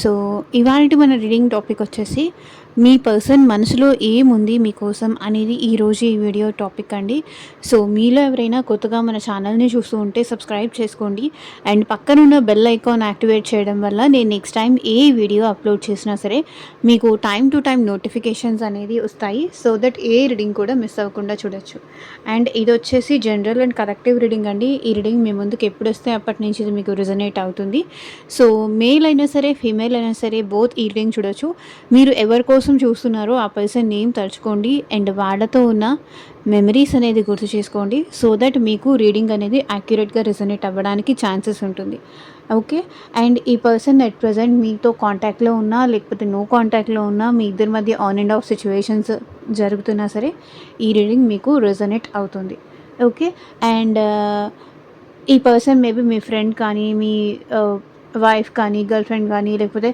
So ఇవాల్టి మన reading topic వచ్చేసి మీ పర్సన్ మనసులో ఏముంది మీకోసం అనేది ఈరోజు ఈ వీడియో టాపిక్ అండి. సో మీలో ఎవరైనా కొత్తగా మన ఛానల్ని చూస్తూ ఉంటే సబ్స్క్రైబ్ చేసుకోండి అండ్ పక్కనున్న బెల్ ఐకాన్ యాక్టివేట్ చేయడం వల్ల నేను నెక్స్ట్ టైం ఏ వీడియో అప్లోడ్ చేసినా సరే మీకు టైం టు టైం నోటిఫికేషన్స్ అనేది వస్తాయి. సో దట్ ఏ రీడింగ్ కూడా మిస్ అవ్వకుండా చూడొచ్చు. అండ్ ఇది వచ్చేసి జనరల్ అండ్ కలెక్టివ్ రీడింగ్ అండి. ఈ రీడింగ్ మీ ముందుకు ఎప్పుడు వస్తే అప్పటి నుంచి ఇది మీకు రిజనేట్ అవుతుంది. సో మేల్ అయినా సరే ఫీమేల్ అయినా సరే బోత్ ఈ రీడింగ్ చూడొచ్చు. మీరు ఎవరి కోసం చూస్తున్నారో ఆ పర్సన్ నేమ్ తలుచుకోండి అండ్ వాళ్ళతో ఉన్న మెమరీస్ అనేది గుర్తు చేసుకోండి. సో దట్ మీకు రీడింగ్ అనేది యాక్యురేట్గా రిజనేట్ అవ్వడానికి ఛాన్సెస్ ఉంటుంది. ఓకే. అండ్ ఈ పర్సన్ అట్ ప్రజెంట్ మీతో కాంటాక్ట్లో ఉన్నా లేకపోతే నో కాంటాక్ట్లో ఉన్నా మీ ఇద్దరి మధ్య ఆన్ అండ్ ఆఫ్ సిచ్యువేషన్స్ జరుగుతున్నా సరే ఈ రీడింగ్ మీకు రెజనేట్ అవుతుంది. ఓకే. అండ్ ఈ పర్సన్ మేబీ మీ ఫ్రెండ్ కానీ మీ వైఫ్ కానీ గర్ల్ ఫ్రెండ్ కానీ లేకపోతే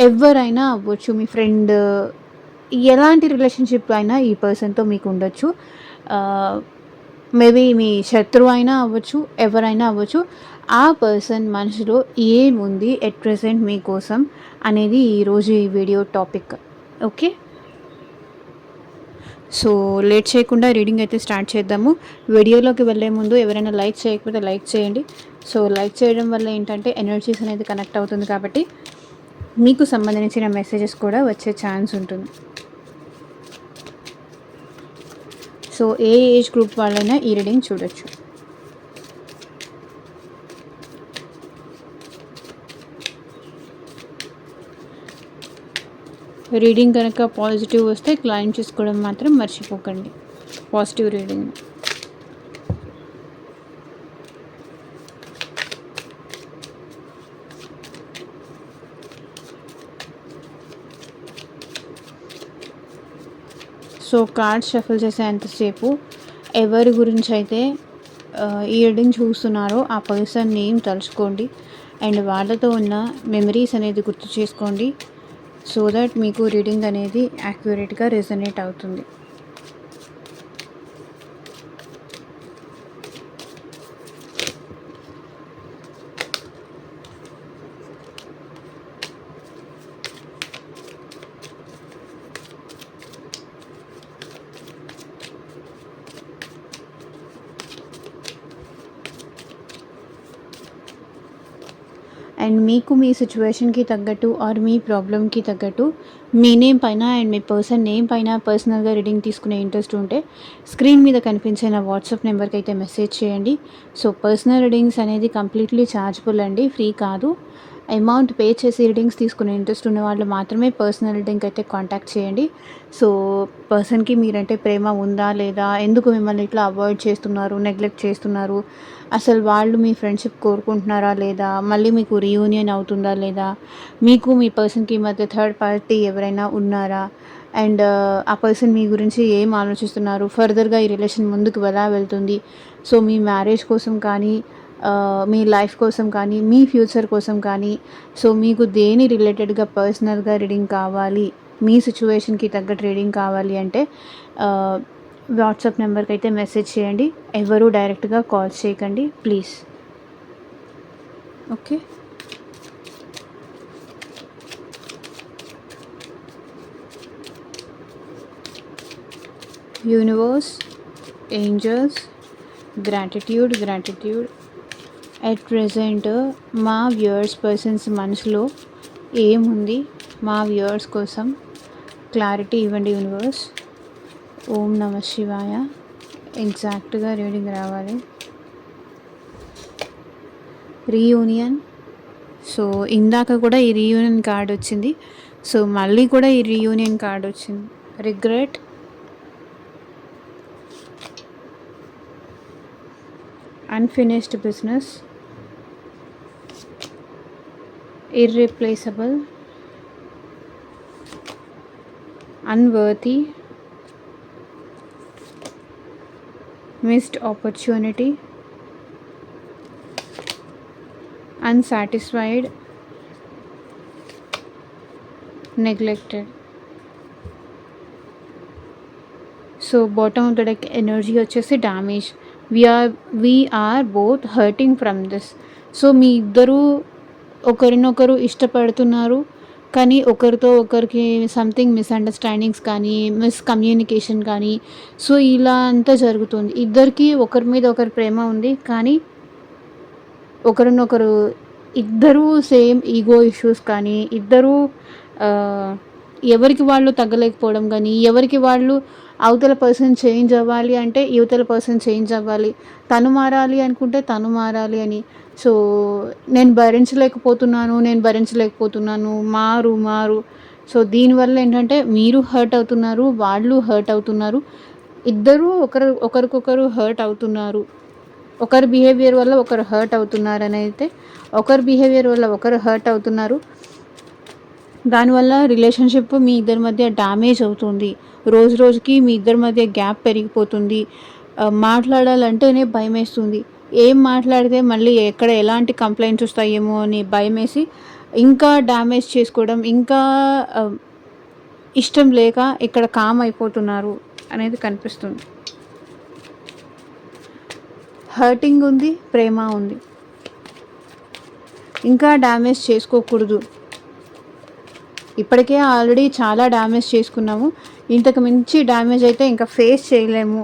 ఎవరైనా అవ్వచ్చు. మీ ఫ్రెండ్ ఎలాంటి రిలేషన్షిప్ అయినా ఈ పర్సన్తో మీకు ఉండొచ్చు. మేబీ మీ శత్రువు అయినా అవ్వచ్చు, ఎవరైనా అవ్వచ్చు. ఆ పర్సన్ మనసులో ఏముంది ఎట్ ప్రెజెంట్ మీకోసం అనేది ఈరోజు ఈ video topic. Okay. So late చేయకుండా రీడింగ్ అయితే స్టార్ట్ చేద్దాము. వీడియోలోకి వెళ్ళే ముందు ఎవరైనా లైక్ చేయకపోతే లైక్ చేయండి. సో లైక్ చేయడం వల్ల ఏంటంటే ఎనర్జీస్ అనేది కనెక్ట్ అవుతుంది కాబట్టి మీకు సంబంధించిన మెసేజెస్ కూడా వచ్చే ఛాన్స్ ఉంటుంది. సో ఏ ఏజ్ గ్రూప్ వాళ్ళైనా ఈ రీడింగ్ చూడొచ్చు. రీడింగ్ కనుక పాజిటివ్ వస్తే క్లైమ్ చేసుకోవడం మాత్రం మర్చిపోకండి. Positive reading. So cards shuffle చేసేంతసేపు ఎవరి గురించి అయితే ఈ రీడింగ్ చూస్తున్నారో ఆ పర్సన్ నేమ్ తలుచుకోండి అండ్ వాళ్ళతో ఉన్న మెమరీస్ అనేది గుర్తు చేసుకోండి. సో దట్ మీకు రీడింగ్ అనేది యాక్యురేట్గా రెజనేట్ అవుతుంది. అండ్ మీకు మీ సిచ్యువేషన్కి తగ్గట్టు ఆర్ మీ ప్రాబ్లమ్కి తగ్గట్టు మీ నేమ్ పైన అండ్ మీ పర్సన్ నేమ్ పైన పర్సనల్గా రీడింగ్ తీసుకునే ఇంట్రెస్ట్ ఉంటే స్క్రీన్ మీద కనిపించే నా వాట్సాప్ నెంబర్కి అయితే మెసేజ్ చేయండి. సో పర్సనల్ రీడింగ్స్ అనేది కంప్లీట్లీ ఛార్జబుల్ అండి, ఫ్రీ కాదు. అమౌంట్ పే చేసి రీడింగ్స్ తీసుకునే ఇంట్రెస్ట్ ఉన్న వాళ్ళు మాత్రమే పర్సనల్ రీడింగ్ అయితే కాంటాక్ట్ చేయండి. సో పర్సన్కి మీరంటే ప్రేమ ఉందా లేదా, ఎందుకు మిమ్మల్ని ఇట్లా అవాయిడ్ చేస్తున్నారు, నెగ్లెక్ట్ చేస్తున్నారు, అసలు వాళ్ళు మీ ఫ్రెండ్షిప్ కోరుకుంటున్నారా లేదా, మళ్ళీ మీకు రీయూనియన్ అవుతుందా లేదా, మీకు మీ పర్సన్కి మధ్య థర్డ్ పార్టీ ఎవరైనా ఉన్నారా, అండ్ ఆ పర్సన్ మీ గురించి ఏం ఆలోచిస్తున్నారు, ఫర్దర్గా ఈ రిలేషన్ ముందుకు ఎలా వెళ్తుంది, సో మీ మ్యారేజ్ కోసం కానీ మీ లైఫ్ కోసం కానీ మీ ఫ్యూచర్ కోసం కానీ సో మీకు దేని రిలేటెడ్గా పర్సనల్గా రీడింగ్ కావాలి, మీ సిచ్యువేషన్కి తగ్గట్టు రీడింగ్ కావాలి అంటే వాట్సాప్ నెంబర్కి అయితే మెసేజ్ చేయండి. ఎవరు డైరెక్ట్గా కాల్ చేయకండి please. Okay. Universe, angels, gratitude. At present మా వ్యూవర్స్ పర్సన్స్ మనసులో ఏముంది, మా వ్యూవర్స్ కోసం క్లారిటీ ఇవ్వండి యూనివర్స్. ఓం నమ శివాయ. ఎగ్జాక్ట్గా రీడింగ్ రావాలి. రీయూనియన్. సో ఇందాక కూడా ఈ రీయూనియన్ కార్డ్ వచ్చింది. సో మళ్ళీ కూడా ఈ రీయూనియన్ కార్డ్ వచ్చింది. Regret, unfinished business, irreplaceable, unworthy, missed opportunity, unsatisfied, neglected. So bottom of the deck energy వచ్చేసి damage. we are both hurting from this. So మీ ఇద్దరు ఒకరినొకరు ఇష్టపడుతున్నారు. కానీ ఒకరితో ఒకరికి సంథింగ్ మిస్‌అండర్‌స్టాండింగ్స్ కానీ, మిస్‌కమ్యూనికేషన్ కానీ, సో, ఇలా అంతా జరుగుతుంది. ఇద్దరికీ ఒకరి మీద ఒకరి ప్రేమ ఉంది. కానీ ఒకరినొకరు ఇద్దరూ సేమ్ ఈగో ఇష్యూస్ కానీ, ఇద్దరూ ఆహ్, ఎవరికి వాళ్ళు తగ్గలేకపోవడం గానీ, ఎవరికి వాళ్ళు అవతల పర్సన్ చేంజ్ అవ్వాలి అంటే, ఇవతల పర్సన్ చేంజ్ అవ్వాలి. తను మారాలి అనుకుంటే తను మారాలి అని. సో, నేను భరించలేకపోతున్నాను, మారు. సో, దీనివల్ల ఏంటంటే మీరు హర్ట్ అవుతున్నారు, వాళ్ళు హర్ట్ అవుతున్నారు. ఇద్దరూ ఒకరికొకరు హర్ట్ అవుతున్నారు. ఒకరి బిహేవియర్ వల్ల ఒకరు హర్ట్ అవుతున్నారనైతే ఒకరి బిహేవియర్ వల్ల ఒకరు హర్ట్ అవుతున్నారు. దానివల్ల రిలేషన్షిప్ మీ ఇద్దరి మధ్య డ్యామేజ్ అవుతుంది. రోజు రోజుకి మీ ఇద్దరి మధ్య గ్యాప్ పెరిగిపోతుంది. మాట్లాడాలంటేనే భయమేస్తుంది. ఏం మాట్లాడితే మళ్ళీ ఎక్కడ ఎలాంటి కంప్లైంట్స్ వస్తాయేమో అని భయమేసి ఇంకా డ్యామేజ్ చేసుకోవడం, ఇంకా ఇష్టం లేక ఇక్కడ కామ్ అయిపోతున్నారు అనేది కనిపిస్తుంది. హర్టింగ్ ఉంది, ప్రేమ ఉంది. ఇంకా డ్యామేజ్ చేసుకోకూడదు. ఇప్పటికే ఆల్రెడీ చాలా డ్యామేజ్ చేసుకున్నాము. ఇంతకు మించి డ్యామేజ్ అయితే ఇంకా ఫేస్ చేయలేము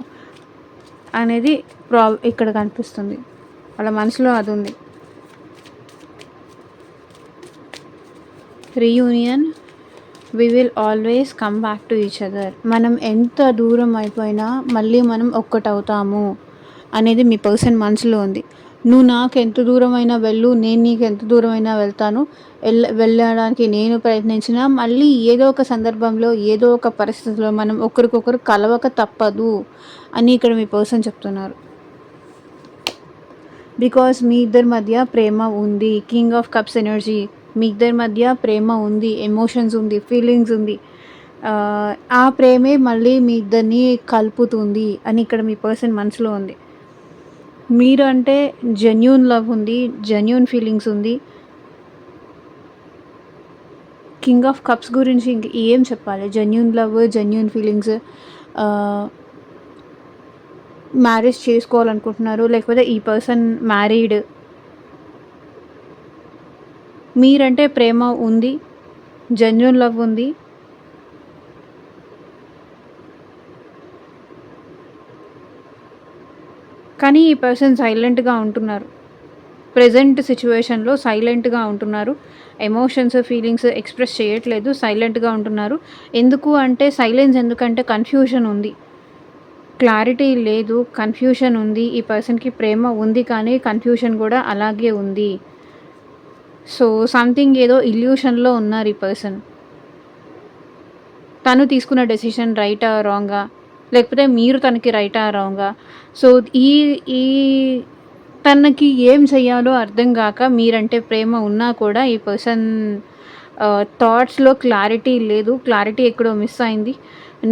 అనేది ఇక్కడ కనిపిస్తుంది. వాళ్ళ మనసులో అది ఉంది. Reunion, we will always come back to each other. మనం ఎంత దూరం అయిపోయినా మళ్ళీ మనం ఒక్కటవుతాము అనేది మీ పర్సన్ మనసులో ఉంది. నువ్వు నాకు ఎంత దూరమైనా వెళ్ళు, నేను నీకు ఎంత దూరమైనా వెళ్తాను. వెళ్ళడానికి నేను ప్రయత్నించినా మళ్ళీ ఏదో ఒక సందర్భంలో, ఏదో ఒక పరిస్థితిలో మనం ఒకరికొకరు కలవక తప్పదు అని ఇక్కడ మీ పర్సన్ చెప్తున్నారు. బికాస్ మీ ఇద్దరి మధ్య ప్రేమ ఉంది. King of cups energy. మీ ఇద్దరి మధ్య ప్రేమ ఉంది, ఎమోషన్స్ ఉంది, ఫీలింగ్స్ ఉంది. ఆ ప్రేమే మళ్ళీ మీ ఇద్దరిని కలుపుతుంది అని ఇక్కడ మీ పర్సన్ మనసులో ఉంది. మీరు అంటే జెన్యూన్ లవ్ ఉంది, జెన్యూన్ ఫీలింగ్స్ ఉంది. కింగ్ ఆఫ్ కప్స్ గురించి ఇంక ఏం చెప్పాలి? Genuine love, genuine feelings. Marriage చేసుకోవాలనుకుంటున్నారు, లేకపోతే ఈ పర్సన్ మ్యారీడ్. మీరంటే ప్రేమ ఉంది, జెన్యూన్ లవ్ ఉంది. కానీ ఈ పర్సన్ సైలెంట్గా ఉంటున్నారు. ప్రెజెంట్ సిచ్యువేషన్లో సైలెంట్గా ఉంటున్నారు. ఎమోషన్స్, ఫీలింగ్స్ ఎక్స్ప్రెస్ చేయట్లేదు, సైలెంట్గా ఉంటున్నారు. ఎందుకు అంటే సైలెన్స్ ఎందుకంటే కన్ఫ్యూషన్ ఉంది, క్లారిటీ లేదు, కన్ఫ్యూషన్ ఉంది. ఈ పర్సన్కి ప్రేమ ఉంది కానీ కన్ఫ్యూషన్ కూడా అలాగే ఉంది. సో సంథింగ్ ఏదో ఇల్యూషన్లో ఉన్నారు ఈ పర్సన్. తను తీసుకున్న డెసిషన్ రైటా రాంగా, లేకపోతే మీరు తనకి రైటా రాంగా. సో ఈ ఈ తనకి ఏం చెయ్యాలో అర్థం కాక మీరంటే ప్రేమ ఉన్నా కూడా ఈ పర్సన్ థాట్స్లో క్లారిటీ లేదు, క్లారిటీ ఎక్కడో మిస్ అయింది.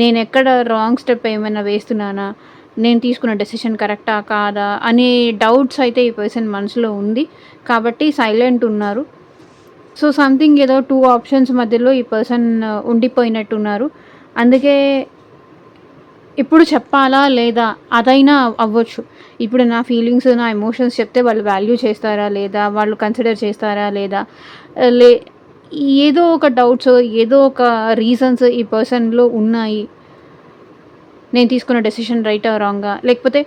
నేను ఎక్కడ రాంగ్ స్టెప్ ఏమైనా వేస్తున్నానా, నేను తీసుకున్న డెసిషన్ కరెక్టా కాదా అనే డౌట్స్ అయితే ఈ పర్సన్ మనసులో ఉంది. కాబట్టి సైలెంట్ ఉన్నారు. సో సంథింగ్ ఏదో 2 ఆప్షన్స్ మధ్యలో ఈ పర్సన్ ఉండిపోయినట్టున్నారు. అందుకే ఇప్పుడు చెప్పాలా లేదా అదైనా అవ్వచ్చు. ఇప్పుడు నా ఫీలింగ్స్, నా ఎమోషన్స్ చెప్తే వాళ్ళు వాల్యూ చేస్తారా లేదా, వాళ్ళు కన్సిడర్ చేస్తారా లేదా, లే ఏదో ఒక డౌట్స్, ఏదో ఒక రీజన్స్ ఈ పర్సన్లో ఉన్నాయి. నేను తీసుకున్న డెసిషన్ రైటా రాంగా, లేకపోతే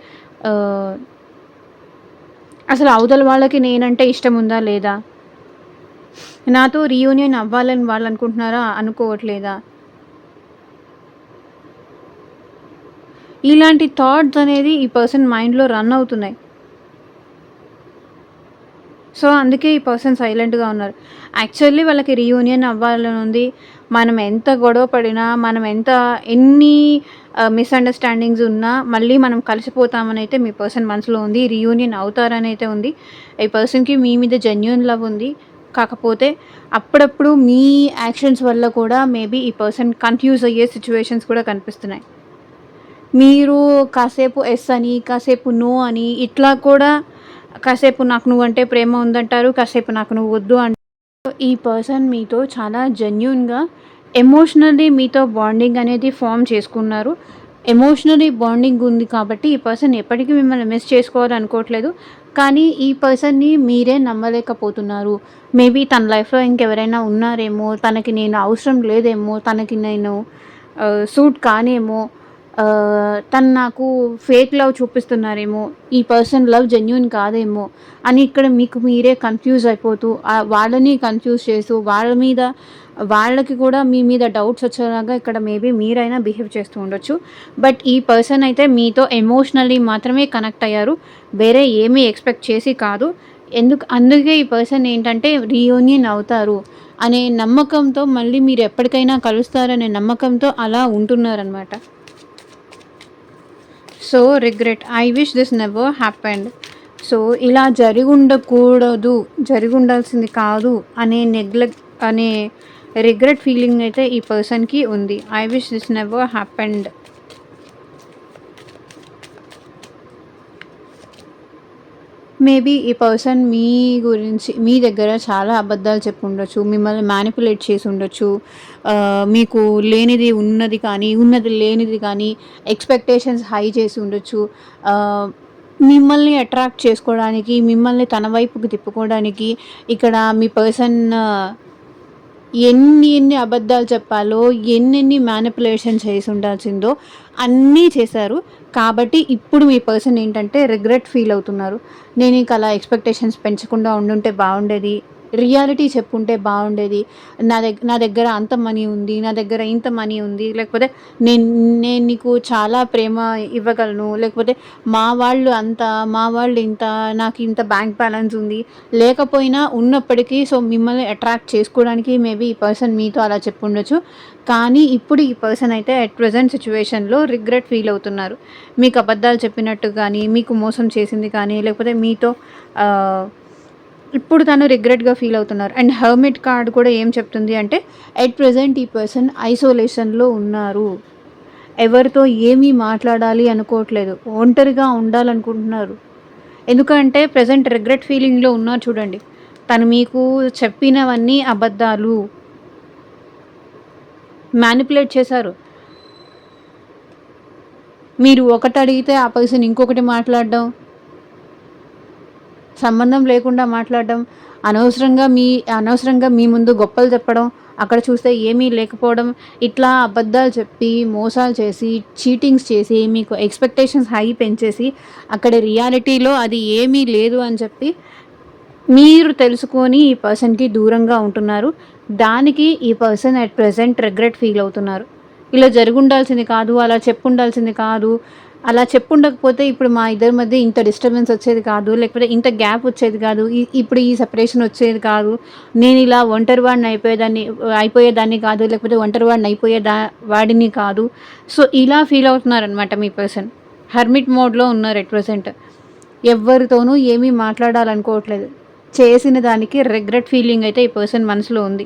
అసలు అవతల వాళ్ళకి నేనంటే ఇష్టం ఉందా లేదా, నాతో రీయూనియన్ అవ్వాలని వాళ్ళు అనుకుంటున్నారా, అనుకోవట్లేదా. ఇలాంటి థాట్స్ అనేది ఈ పర్సన్ మైండ్లో రన్ అవుతున్నాయి. సో అందుకే ఈ పర్సన్ సైలెంట్గా ఉన్నారు. యాక్చువల్లీ వాళ్ళకి రీయూనియన్ అవ్వాలని ఉంది. మనం ఎంత గొడవ పడినా, మనం ఎన్ని మిస్అండర్స్టాండింగ్స్ ఉన్నా మళ్ళీ మనం కలిసిపోతామని అయితే మీ పర్సన్ మనసులో ఉంది. రీయూనియన్ అవుతారని అయితే ఉంది. ఈ పర్సన్కి మీ మీద జెన్యూన్ లవ్ ఉంది. కాకపోతే అప్పుడప్పుడు మీ యాక్షన్స్ వల్ల కూడా మేబీ ఈ పర్సన్ కన్ఫ్యూజ్ అయ్యే సిచ్యువేషన్స్ కూడా కనిపిస్తున్నాయి. మీరు కాసేపు ఎస్ అని, కాసేపు నో అని, ఇట్లా కూడా కాసేపు నాకు నువ్వంటే ప్రేమ ఉందంటారు, కాసేపు నాకు నువ్వు వద్దు అంటారు. ఈ పర్సన్ మీతో చాలా జెన్యూన్గా ఎమోషనల్లీ మీతో బాండింగ్ అనేది ఫామ్ చేసుకున్నారు. ఎమోషనల్లీ బాండింగ్ ఉంది కాబట్టి ఈ పర్సన్ ఎప్పటికీ మిమ్మల్ని మిస్ చేసుకోవాలనుకోవట్లేదు. కానీ ఈ పర్సన్‌ని మీరే నమ్మలేకపోతున్నారు. మేబీ తన లైఫ్‌లో ఇంకెవరైనా ఉన్నారేమో, తనకి నేను అవసరం లేదేమో, తనకి నేను సూట్ కానేమో, తను నాకు ఫేక్ లవ్ చూపిస్తున్నారేమో, ఈ పర్సన్ లవ్ జెన్యూన్ కాదేమో అని ఇక్కడ మీకు మీరే కన్‌ఫ్యూజ్ అయిపోతూ వాళ్ళని కన్‌ఫ్యూజ్ చేస్తూ వాళ్ళకి కూడా మీ మీద డౌట్స్ వచ్చేలాగా ఇక్కడ మేబీ మీరైనా బిహేవ్ చేస్తూ ఉండొచ్చు. బట్ ఈ పర్సన్ అయితే మీతో ఎమోషనల్లీ మాత్రమే కనెక్ట్ అయ్యారు. వేరే ఏమీ ఎక్స్‌పెక్ట్ చేసి కాదు. అందుకే ఈ పర్సన్ ఏంటంటే రీయూనియన్ అవుతారు అనే నమ్మకంతో, మళ్ళీ మీరు ఎప్పటికైనా కలుస్తారనే నమ్మకంతో అలా ఉంటున్నారనమాట. So regret, I wish this never happened. So ఇలా జరిగుండాల్సింది కాదు అనే రిగ్రెట్ ఫీలింగ్ అయితే ఈ పర్సన్‌కి ఉంది. I wish this never happened. Maybe ఈ పర్సన్ మీ దగ్గర చాలా అబద్ధాలు చెప్పుండొచ్చు. మిమ్మల్ని మ్యానిపులేట్ చేసి ఉండొచ్చు. మీకు లేనిది ఉన్నది కానీ, ఉన్నది లేనిది కానీ ఎక్స్‌పెక్టేషన్స్ హై చేసి ఉండొచ్చు. మిమ్మల్ని అట్రాక్ట్ చేసుకోవడానికి, మిమ్మల్ని తన వైపుకి తిప్పుకోవడానికి ఇక్కడ మీ పర్సన్ ఎన్ని అబద్ధాలు చెప్పాలో, ఎన్నెన్ని మ్యానిపులేషన్ చేసి ఉండాల్సిందో అన్నీ చేశారు. కాబట్టి ఇప్పుడు మీ పర్సన్ ఏంటంటే రిగ్రెట్ ఫీల్ అవుతున్నారు. నేను ఇంక అలా ఎక్స్‌పెక్టేషన్స్ పెంచకుండా ఉండుంటే బాగుండేది. రియాలిటీ చెప్పుంటే బాగుండేది. నా దగ్గర అంత మనీ ఉంది. నా దగ్గర ఇంత మనీ ఉంది. లేకపోతే నేను నేను నీకు చాలా ప్రేమ ఇవ్వగలను. లేకపోతే మా వాళ్ళు ఇంత, నాకు ఇంత బ్యాంక్ బ్యాలెన్స్ ఉంది. లేకపోయినా ఉన్నప్పటికీ మిమ్మల్ని అట్రాక్ట్ చేసుకోవడానికి మేబీ ఈ పర్సన్ మీతో అలా చెప్పుండొచ్చు. కానీ ఇప్పుడు ఈ పర్సన్ అయితే అట్ ప్రెజెంట్ సిట్యుయేషన్‌లో రిగ్రెట్ ఫీల్ అవుతున్నారు. మీకు అబద్ధాలు చెప్పినట్టు కానీ, మీకు మోసం చేసింది కానీ, లేకపోతే మీతో ఇప్పుడు తను రిగ్రెట్‌గా ఫీల్ అవుతున్నారు. అండ్ హెర్మిట్ కార్డ్ కూడా ఏం చెప్తుంది అంటే, అట్ ప్రెజెంట్ ఈ పర్సన్ ఐసోలేషన్‌లో ఉన్నారు. ఎవరితో ఏమీ మాట్లాడాలి అనుకోవట్లేదు. ఒంటరిగా ఉండాలనుకుంటున్నారు. ఎందుకంటే ప్రెజెంట్ రిగ్రెట్ ఫీలింగ్‌లో ఉన్నారు చూడండి. తను మీకు చెప్పినవన్నీ అబద్ధాలు. మ్యానిపులేట్ చేశారు. మీరు ఒకటి అడిగితే ఆ పర్సన్ ఇంకొకటి మాట్లాడడం, సంబంధం లేకుండా మాట్లాడడం, అనవసరంగా మీ ముందు గొప్పలు చెప్పడం, అక్కడ చూస్తే ఏమీ లేకపోవడం, ఇట్లా అబద్ధాలు చెప్పి, మోసాలు చేసి, చీటింగ్స్ చేసి, మీకు ఎక్స్‌పెక్టేషన్స్ హై పెంచేసి, అక్కడ రియాలిటీలో అది ఏమీ లేదు అని చెప్పి మీరు తెలుసుకొని ఈ పర్సన్‌కి దూరంగా ఉంటున్నారు. దానికి ఈ person at present regret feel అవుతున్నారు. ఇలా జరుగుండాల్సింది కాదు, అలా చెప్పుండాల్సింది కాదు. అలా చెప్పుండకపోతే ఇప్పుడు మా ఇద్దరి మధ్య ఇంత డిస్టర్బెన్స్ వచ్చేది కాదు. లేకపోతే ఇంత గ్యాప్ వచ్చేది కాదు. ఇప్పుడు ఈ సెపరేషన్ వచ్చేది కాదు. నేను ఇలా అయిపోయేదాన్ని కాదు. లేకపోతే వాడిని కాదు. సో ఇలా ఫీల్ అవుతున్నారనమాట మీ పర్సన్. హెర్మిట్ మోడ్‌లో ఉన్నారు ఎట్ ప్రెజెంట్. ఎవ్వరితోనూ ఏమీ మాట్లాడాలనుకోవట్లేదు. చేసిన దానికి రిగ్రెట్ ఫీలింగ్ అయితే ఈ పర్సన్ మనసులో ఉంది.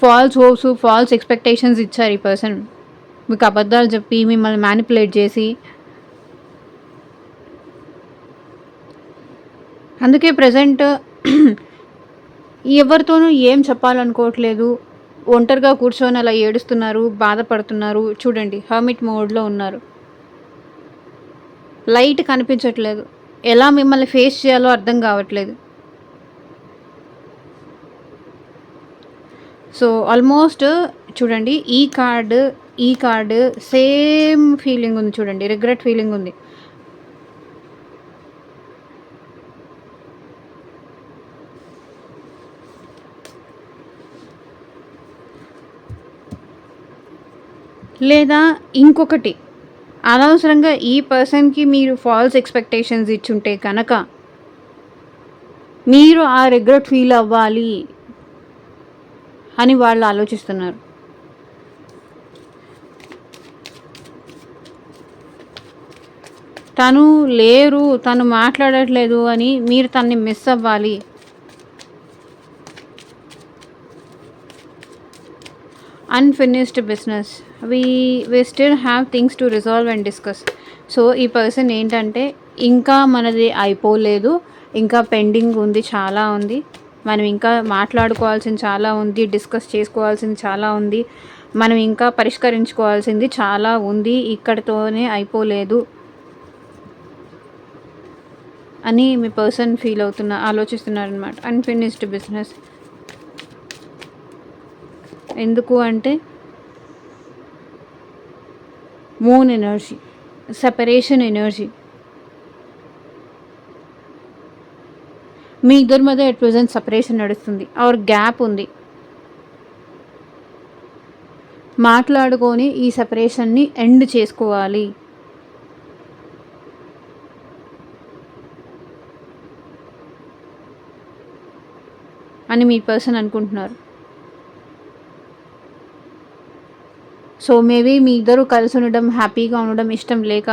ఫాల్స్ హోప్స్, ఫాల్స్ ఎక్స్‌పెక్టేషన్స్ ఇచ్చారు ఈ పర్సన్. మీకు అబద్ధాలు చెప్పి, మిమ్మల్ని మ్యానిపులేట్ చేసి. అందుకే ప్రెజెంట్ ఎవరితోనూ ఏం చెప్పాలనుకోవట్లేదు. ఒంటరిగా కూర్చొని అలా ఏడుస్తున్నారు, బాధపడుతున్నారు. చూడండి హెర్మిట్ మోడ్‌లో ఉన్నారు. లైట్ కనిపించట్లేదు. ఎలా మిమ్మల్ని ఫేస్ చేయాలో అర్థం కావట్లేదు. సో ఆల్మోస్ట్ చూడండి ఈ కార్డ్ సేమ్ ఫీలింగ్ ఉంది చూడండి. రిగ్రెట్ ఫీలింగ్ ఉంది. లేదా ఇంకొకటి, అనవసరంగా ఈ పర్సన్‌కి మీరు ఫాల్స్ ఎక్స్‌పెక్టేషన్స్ ఇచ్చుంటే కనుక మీరు ఆ రిగ్రెట్ ఫీల్ అవ్వాలి అని వాళ్ళు ఆలోచిస్తున్నారు. తను మాట్లాడట్లేదు అని మీరు తనని మిస్ అవ్వాలి. Unfinished business. We still have things to resolve and discuss. So ఈ పర్సన్ ఏంటంటే ఇంకా మనది అయిపోలేదు, ఇంకా పెండింగ్ ఉంది, చాలా ఉంది. మనం ఇంకా మాట్లాడుకోవాల్సింది చాలా ఉంది, డిస్కస్ చేసుకోవాల్సింది చాలా ఉంది. మనం ఇంకా పరిష్కరించుకోవాల్సింది చాలా ఉంది, ఇక్కడితోనే అయిపోలేదు అని మీ పర్సన్ ఆలోచిస్తున్నారనమాట. Unfinished business. ఎందుకు అంటే మూన్ ఎనర్జీ, సెపరేషన్ ఎనర్జీ. మీ ఇద్దరి మధ్య ఎట్ ప్రెజెంట్ సెపరేషన్ నడుస్తుంది ఆర్ గ్యాప్ ఉంది. మాట్లాడుకొని ఈ సెపరేషన్ని ఎండ్ చేసుకోవాలి అని మీ పర్సన్ అనుకుంటున్నారు. సో మేబీ మీ ఇద్దరు కలిసి ఉండడం, హ్యాపీగా ఉండడం ఇష్టం లేక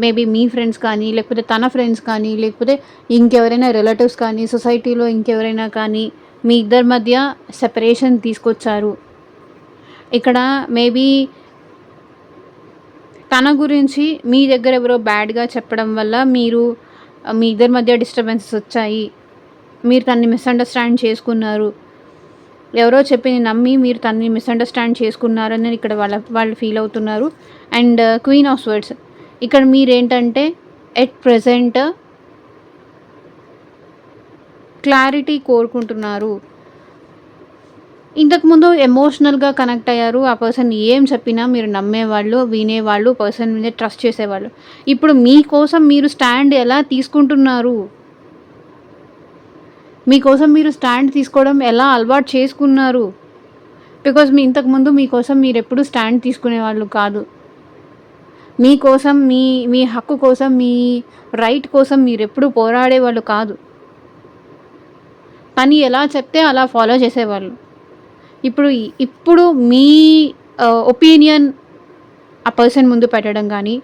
మేబీ మీ ఫ్రెండ్స్ కానీ, లేకపోతే తన ఫ్రెండ్స్ కానీ, లేకపోతే ఇంకెవరైనా రిలేటివ్స్ కానీ, సొసైటీలో ఇంకెవరైనా కానీ మీ ఇద్దరి మధ్య సెపరేషన్ తీసుకొచ్చారు. ఇక్కడ మేబీ తన గురించి మీ దగ్గర ఎవరో బ్యాడ్గా చెప్పడం వల్ల మీ ఇద్దరి మధ్య డిస్టర్బెన్సెస్ వచ్చాయి. మీరు తనని మిస్అండర్స్టాండ్ చేసుకున్నారు. ఎవరో చెప్పింది నమ్మి మీరు తనని మిస్అండర్స్టాండ్ చేసుకున్నారని ఇక్కడ వాళ్ళు ఫీల్ అవుతున్నారు. అండ్ క్వీన్ ఆఫ్ స్వర్డ్స్, ఇక్కడ మీరేంటంటే ఎట్ ప్రెజెంట్ క్లారిటీ కోరుకుంటున్నారు. ఇంతకుముందు ఎమోషనల్గా కనెక్ట్ అయ్యారు. ఆ పర్సన్ ఏం చెప్పినా మీరు నమ్మేవాళ్ళు, వినేవాళ్ళు, పర్సన్ మీద ట్రస్ట్ చేసేవాళ్ళు. ఇప్పుడు మీకోసం మీరు స్టాండ్ ఎలా తీసుకుంటున్నారు, మీకోసం మీరు స్టాండ్ తీసుకోవడం ఎలా అలవాటు చేసుకున్నారు. బికాజ్ ఇంతకుముందు మీకోసం మీరు ఎప్పుడు స్టాండ్ తీసుకునేవాళ్ళు కాదు. మీకోసం మీ హక్కు కోసం, మీ రైట్ కోసం మీరు ఎప్పుడు పోరాడేవాళ్ళు కాదు. పని ఎలా చెప్తే అలా ఫాలో చేసేవాళ్ళు. ఇప్పుడు మీ ఒపీనియన్ ఆ పర్సన్ ముందు పెట్టడం కానీ,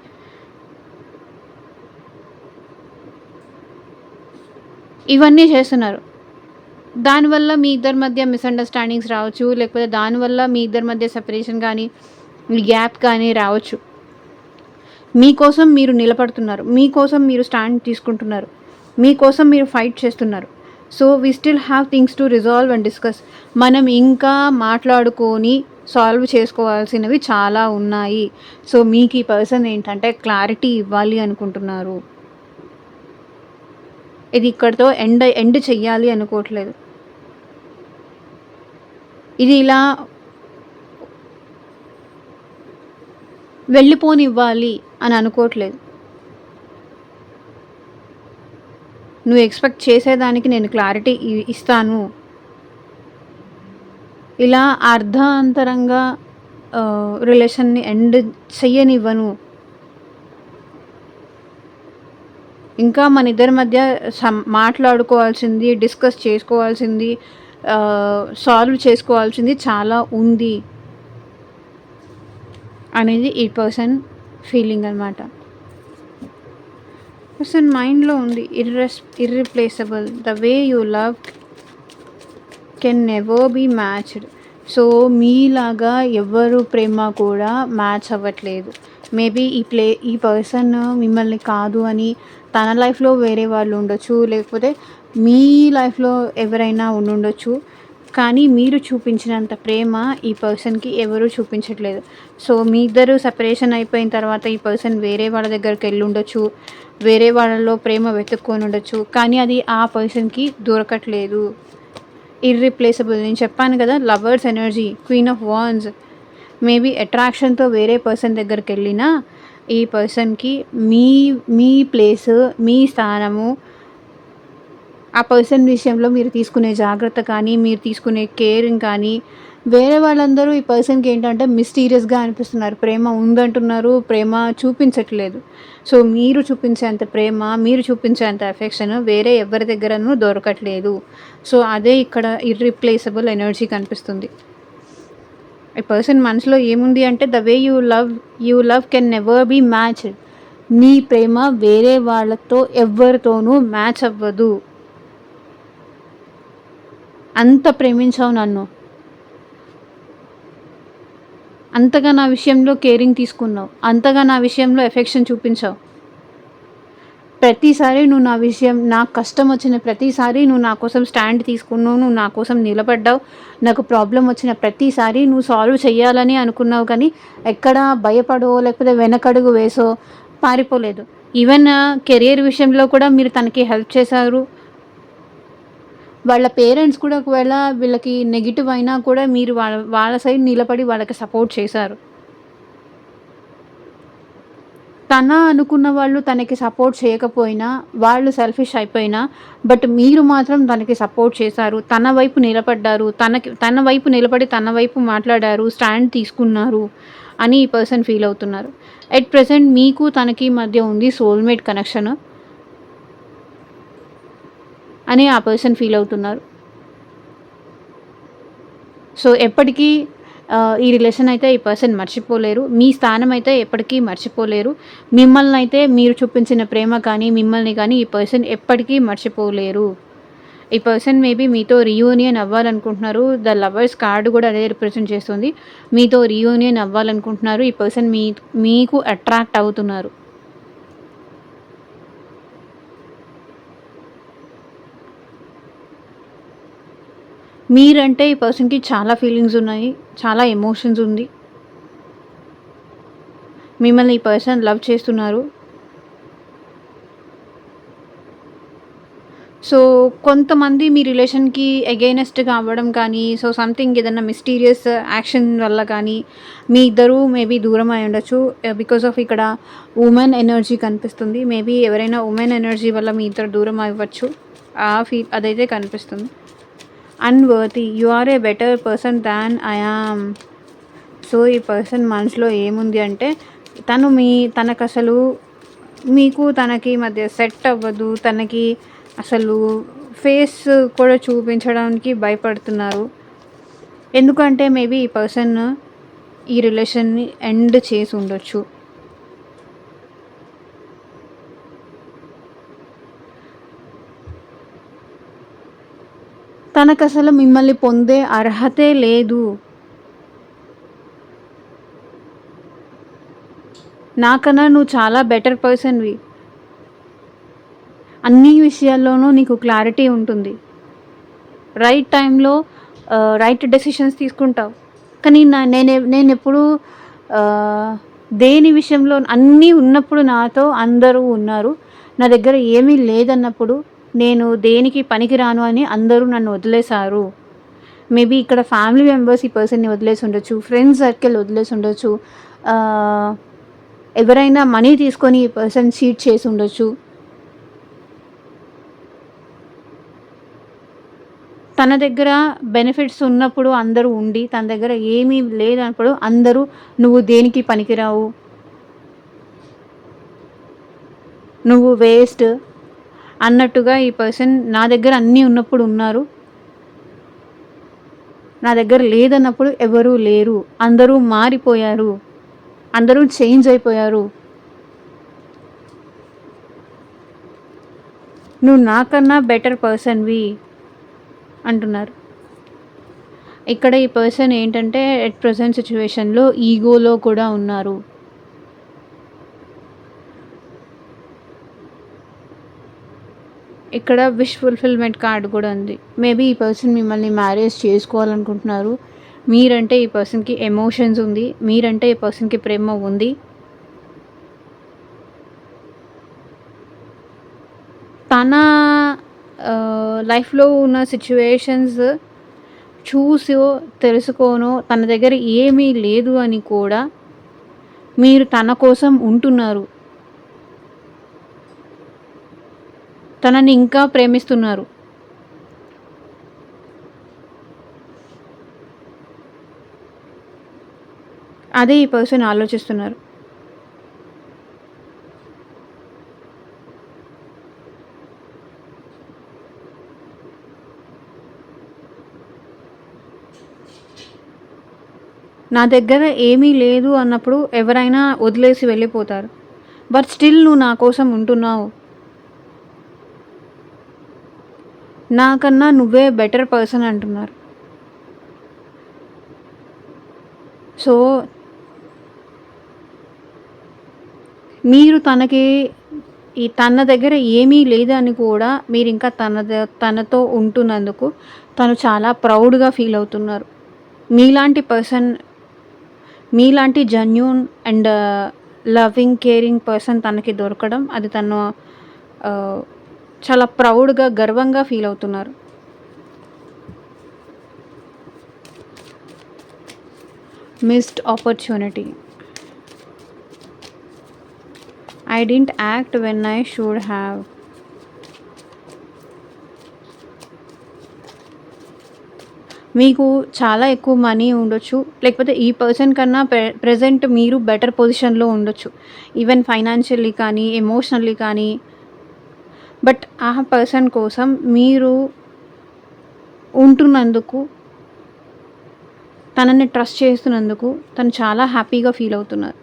ఇవన్నీ చేస్తున్నారు. దానివల్ల మీ ఇద్దరి మధ్య మిస్అండర్స్టాండింగ్స్ రావచ్చు, లేకపోతే దానివల్ల మీ ఇద్దరి మధ్య సెపరేషన్ కానీ, గ్యాప్ కానీ రావచ్చు. మీకోసం మీరు నిలబడుతున్నారు, మీకోసం మీరు స్టాండ్ తీసుకుంటున్నారు, మీకోసం మీరు ఫైట్ చేస్తున్నారు. So we still have things to resolve and discuss. మనం ఇంకా మాట్లాడుకొని సాల్వ్ చేసుకోవాల్సినవి చాలా ఉన్నాయి. సో మీకు ఈ పర్సన్ ఏంటంటే క్లారిటీ ఇవ్వాలి అనుకుంటున్నారు. ఇది ఇక్కడితో ఎండ్ చెయ్యాలి అనుకోవట్లేదు. ఇది ఇలా వెళ్ళిపోనివ్వాలి అని అనుకోవట్లేదు. నువ్వు ఎక్స్పెక్ట్ చేసేదానికి నేను క్లారిటీ ఇస్తాను, ఇలా అర్ధాంతరంగా రిలేషన్ని ఎండ్ చెయ్యనివ్వను, ఇంకా మన ఇద్దరి మధ్య మాట్లాడుకోవాల్సింది, డిస్కస్ చేసుకోవాల్సింది, సాల్వ్ చేసుకోవాల్సింది చాలా ఉంది అనేది ఈ పర్సన్ ఫీలింగ్ అనమాట. పర్సన్ మైండ్లో ఉంది irreplaceable, the way you love can never be matched. So మీలాగా ఎవరు ప్రేమ కూడా మ్యాచ్ అవ్వట్లేదు. మేబీ ఈ పర్సన్ మిమ్మల్ని కాదు అని తన లైఫ్లో వేరే వాళ్ళు ఉండొచ్చు, లేకపోతే మీ లైఫ్లో ఎవరైనా ఉండొచ్చు. కానీ మీరు చూపించినంత ప్రేమ ఈ పర్సన్కి ఎవరూ చూపించట్లేదు. సో మీ ఇద్దరు సెపరేషన్ అయిపోయిన తర్వాత ఈ పర్సన్ వేరే వాళ్ళ దగ్గరికి వెళ్ళి ఉండొచ్చు, వేరే వాళ్ళలో ప్రేమ వెతుక్కొని ఉండొచ్చు, కానీ అది ఆ పర్సన్కి దొరకట్లేదు. ఇర్రిప్లేసబుల్. నేను చెప్పాను కదా, lovers energy, queen of wands. Maybe అట్రాక్షన్తో వేరే పర్సన్ దగ్గరికి వెళ్ళినా ఈ పర్సన్కి మీ ప్లేసు, మీ స్థానము, ఆ పర్సన్ విషయంలో మీరు తీసుకునే జాగ్రత్త కానీ, మీరు తీసుకునే కేరింగ్ కానీ, వేరే వాళ్ళందరూ ఈ పర్సన్కి ఏంటంటే మిస్టీరియస్గా అనిపిస్తున్నారు. ప్రేమ ఉందంటున్నారు, ప్రేమ చూపించట్లేదు. సో మీరు చూపించేంత ప్రేమ, మీరు చూపించేంత ఎఫెక్షన్ వేరే ఎవరి దగ్గరనూ దొరకట్లేదు. సో అదే ఇక్కడ ఇర్రిప్లేసబుల్ ఎనర్జీ కనిపిస్తుంది. ఈ పర్సన్ మనసులో ఏముంది అంటే, the way you love can never be matched. నీ ప్రేమ వేరే వాళ్ళతో ఎవరితోనూ మ్యాచ్ అవ్వదు. అంత ప్రేమించావు నన్ను, అంతగా నా విషయంలో కేరింగ్ తీసుకున్నావు, అంతగా నా విషయంలో ఎఫెక్షన్ చూపించావు. ప్రతిసారి నువ్వు నా విషయం, నాకు కష్టం వచ్చిన ప్రతిసారి నువ్వు నా కోసం స్టాండ్ తీసుకున్నావు, నువ్వు నా కోసం నిలబడ్డావు. నాకు ప్రాబ్లమ్ వచ్చిన ప్రతిసారి నువ్వు సాల్వ్ చేయాలని అనుకున్నావు, కానీ ఎక్కడ భయపడో లేకపోతే వెనకడుగు వేసో పారిపోలేదు. ఈవెన్ కెరియర్ విషయంలో కూడా మీరు తనకి హెల్ప్ చేశారు. వాళ్ళ పేరెంట్స్ కూడా ఒకవేళ వీళ్ళకి నెగిటివ్ అయినా కూడా మీరు వాళ్ళ సైడ్ నిలబడి వాళ్ళకి సపోర్ట్ చేశారు. తన అనుకున్న వాళ్ళు తనకి సపోర్ట్ చేయకపోయినా, వాళ్ళు సెల్ఫిష్ అయిపోయినా, బట్ మీరు మాత్రం తనకి సపోర్ట్ చేశారు. తన వైపు నిలబడ్డారు. తన వైపు నిలబడి తన వైపు మాట్లాడారు. స్టాండ్ తీసుకున్నారు అని ఈ పర్సన్ ఫీల్ అవుతున్నారు. ఎట్ ప్రెజెంట్ మీకు తనకి మధ్య ఉంది సోల్‌మేట్ కనెక్షన్ అని ఆ పర్సన్ ఫీల్ అవుతున్నారు. సో, ఎప్పటికీ ఈ రిలేషన్ అయితే ఈ పర్సన్ మర్చిపోలేరు. మీ స్థానం అయితే ఎప్పటికీ మర్చిపోలేరు. మిమ్మల్నైతే మీరు చూపించిన ప్రేమ కానీ, మిమ్మల్ని కానీ ఈ పర్సన్ ఎప్పటికీ మర్చిపోలేరు. ఈ పర్సన్ మేబీ మీతో రీయూనియన్ అవ్వాలనుకుంటున్నారు. ద లవర్స్ కార్డ్ కూడా అదే రిప్రజెంట్ చేస్తుంది. మీతో రీయూనియన్ అవ్వాలనుకుంటున్నారు. ఈ పర్సన్ మీకు అట్రాక్ట్ అవుతున్నారు. మీరంటే ఈ పర్సన్‌కి చాలా ఫీలింగ్స్ ఉన్నాయి. చాలా ఎమోషన్స్ ఉంది. మిమ్మల్ని ఈ పర్సన్ లవ్ చేస్తున్నారు. సో, కొంతమంది మీ రిలేషన్‌కి అగైనెస్ట్‌గా అవ్వడం కానీ, సో, సంథింగ్ ఏదన్నా మిస్టీరియస్ యాక్షన్ వల్ల కానీ, మీ ఇద్దరు మేబీ దూరం అయి ఉండొచ్చు. బికాస్ ఆఫ్ ఇక్కడ వుమెన్ ఎనర్జీ కనిపిస్తుంది. మేబీ ఎవరైనా వుమెన్ ఎనర్జీ వల్ల మీ ఇద్దరు దూరం అవ్వచ్చు. అదైతే కనిపిస్తుంది. Unworthy, you are a better person than I am. So, ఈ పర్సన్ మనసులో ఏముంది అంటే, తనకసలు మీకు తనకి మధ్య సెట్ అవ్వదు. తనకి అసలు ఫేస్ కూడా చూపించడానికి భయపడుతున్నారు. ఎందుకంటే మేబీ ఈ పర్సన్ ఈ రిలేషన్‌ని ఎండ్ చేసి ఉండొచ్చు. తనకసలు మిమ్మల్ని పొందే అర్హతే లేదు. నాకన్నా నువ్వు చాలా బెటర్ పర్సన్‌వి. అన్ని విషయాల్లోనూ నీకు క్లారిటీ ఉంటుంది. రైట్ టైంలో రైట్ డెసిషన్స్ తీసుకుంటావు. కానీ నేనెప్పుడూ దేని విషయంలో అన్నీ ఉన్నప్పుడు నాతో అందరూ ఉన్నారు. నా దగ్గర ఏమీ లేదన్నప్పుడు నేను దేనికి పనికిరాను అని అందరూ నన్ను వదిలేశారు. మేబీ ఇక్కడ ఫ్యామిలీ మెంబర్స్ ఈ పర్సన్‌ని వదిలేసి ఉండొచ్చు. ఫ్రెండ్స్ సర్కిల్ వదిలేసి ఉండొచ్చు. ఎవరైనా మనీ తీసుకొని ఈ పర్సన్ చీట్ చేసి ఉండొచ్చు. తన దగ్గర బెనిఫిట్స్ ఉన్నప్పుడు అందరూ ఉండి, తన దగ్గర ఏమీ లేనప్పుడు అందరూ నువ్వు దేనికి పనికిరావు, నువ్వు వేస్ట్ అన్నట్టుగా ఈ పర్సన్ నా దగ్గర అన్నీ ఉన్నప్పుడు ఉన్నారు. నా దగ్గర లేదన్నప్పుడు ఎవరూ లేరు. అందరూ మారిపోయారు. అందరూ చేంజ్ అయిపోయారు. నువ్వు నాకన్నా బెటర్ పర్సన్‌వి అంటున్నారు. ఇక్కడ ఈ పర్సన్ ఏంటంటే ఎట్ ప్రెజెంట్ సిచ్యువేషన్‌లో ఈగోలో కూడా ఉన్నారు. ఇక్కడ విష్ ఫుల్ఫిల్మెంట్ కార్డ్ కూడా ఉంది. మేబీ ఈ పర్సన్ మిమ్మల్ని మ్యారేజ్ చేసుకోవాలనుకుంటున్నారు. మీరంటే ఈ పర్సన్‌కి ఎమోషన్స్ ఉంది. మీరంటే ఈ పర్సన్‌కి ప్రేమ ఉంది. తన లైఫ్‌లో ఉన్న సిచ్యువేషన్స్ చూసో తెలుసుకోనో తన దగ్గర ఏమీ లేదు అని కూడా మీరు తన కోసం ఉంటున్నారు. తనని ఇంకా ప్రేమిస్తున్నారు. అదే ఈ పర్సన్ ఆలోచిస్తున్నారు. నా దగ్గర ఏమీ లేదు అన్నప్పుడు ఎవరైనా వదిలేసి వెళ్ళిపోతారు. బట్ స్టిల్ నువ్వు నా కోసం ఉంటున్నావు. నాకన్నా నువ్వే బెటర్ పర్సన్ అంటున్నారు. సో, మీరు తనకి తన దగ్గర ఏమీ లేదని కూడా మీరింకా తనతో ఉంటున్నందుకు తను చాలా ప్రౌడ్‌గా ఫీల్ అవుతున్నారు. మీలాంటి పర్సన్, మీలాంటి genuine and loving, caring person తనకి దొరకడం అది తను ఆహ్, చాలా ప్రౌడ్‌గా, గర్వంగా ఫీల్ అవుతున్నారు. Missed opportunity. I didn't act when I should have. మీకు చాలా ఎక్కువ మనీ ఉండొచ్చు. లేకపోతే ఈ పర్సన్ కన్నా ప్రెజెంట్ మీరు బెటర్ పొజిషన్‌లో ఉండొచ్చు. ఈవెన్ ఫైనాన్షియల్లీ కానీ, ఎమోషనల్లీ కానీ. బట్ ఆ పర్సన్ కోసం మీరు ఉంటున్నందుకు, తనని ట్రస్ట్ చేస్తున్నందుకు తను చాలా హ్యాపీగా ఫీల్ అవుతున్నారు.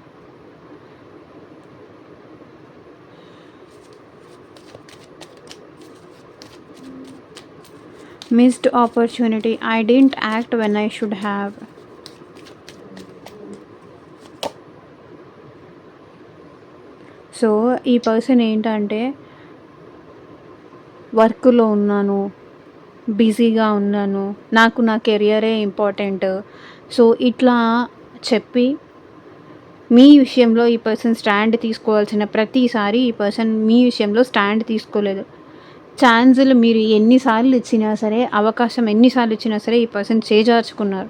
Missed opportunity. I didn't act when I should have. So, ఈ పర్సన్ ఏంటంటే వర్క్‌లో ఉన్నాను, బిజీగా ఉన్నాను, నాకు నా కెరియరే ఇంపార్టెంట్. సో, ఇట్లా చెప్పి మీ విషయంలో ఈ పర్సన్ స్టాండ్ తీసుకోవాల్సిన ప్రతిసారి ఈ పర్సన్ మీ విషయంలో స్టాండ్ తీసుకోలేదు. ఛాన్సులు మీరు ఎన్ని సార్లు ఇచ్చినా సరే, అవకాశం ఎన్ని సార్లు ఇచ్చినా సరే ఈ పర్సన్ చేజార్చుకున్నారు.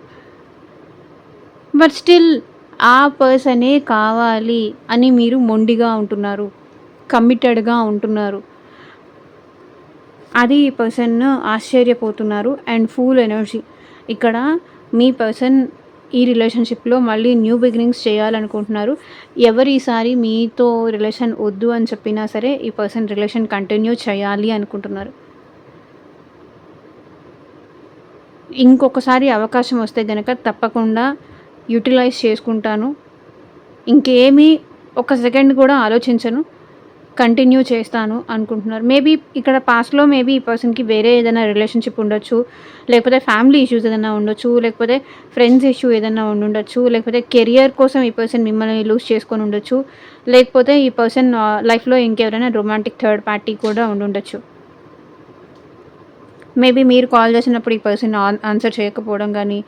బట్ స్టిల్ ఆ పర్సనే కావాలి అని మీరు మొండిగా ఉంటున్నారు. కమిటెడ్‌గా ఉంటున్నారు. అది ఈ పర్సన్ ఆశ్చర్యపోతున్నారు. And fool energy. ఇక్కడ మీ పర్సన్ ఈ రిలేషన్‌షిప్‌లో మళ్ళీ న్యూ బిగినింగ్స్ చేయాలనుకుంటున్నారు. ఎవరు ఈసారి మీతో రిలేషన్ వద్దు అని చెప్పినా సరే ఈ పర్సన్ రిలేషన్ కంటిన్యూ చేయాలి అనుకుంటున్నారు. ఇంకొకసారి అవకాశం వస్తే గనక తప్పకుండా యుటిలైజ్ చేసుకుంటాను. ఇంకేమీ ఒక సెకండ్ కూడా ఆలోచించను. కంటిన్యూ చేస్తాను అనుకుంటున్నారు. మేబీ ఇక్కడ పాస్ట్‌లో మేబీ ఈ పర్సన్‌కి వేరే ఏదైనా రిలేషన్‌షిప్ ఉండొచ్చు. లేకపోతే ఫ్యామిలీ ఇష్యూస్ ఏదైనా ఉండొచ్చు. లేకపోతే ఫ్రెండ్స్ ఇష్యూ ఏదైనా ఉండుండొచ్చు. లేకపోతే కెరియర్ కోసం ఈ పర్సన్ మిమ్మల్ని లూజ్ చేసుకొని ఉండొచ్చు. లేకపోతే ఈ పర్సన్ లైఫ్‌లో ఇంకెవరైనా రొమాంటిక్ థర్డ్ పార్టీ కూడా ఉండుండొచ్చు. మేబీ మీరు కాల్ చేసినప్పుడు ఈ పర్సన్ ఆన్సర్ చేయకపోవడం గానీ,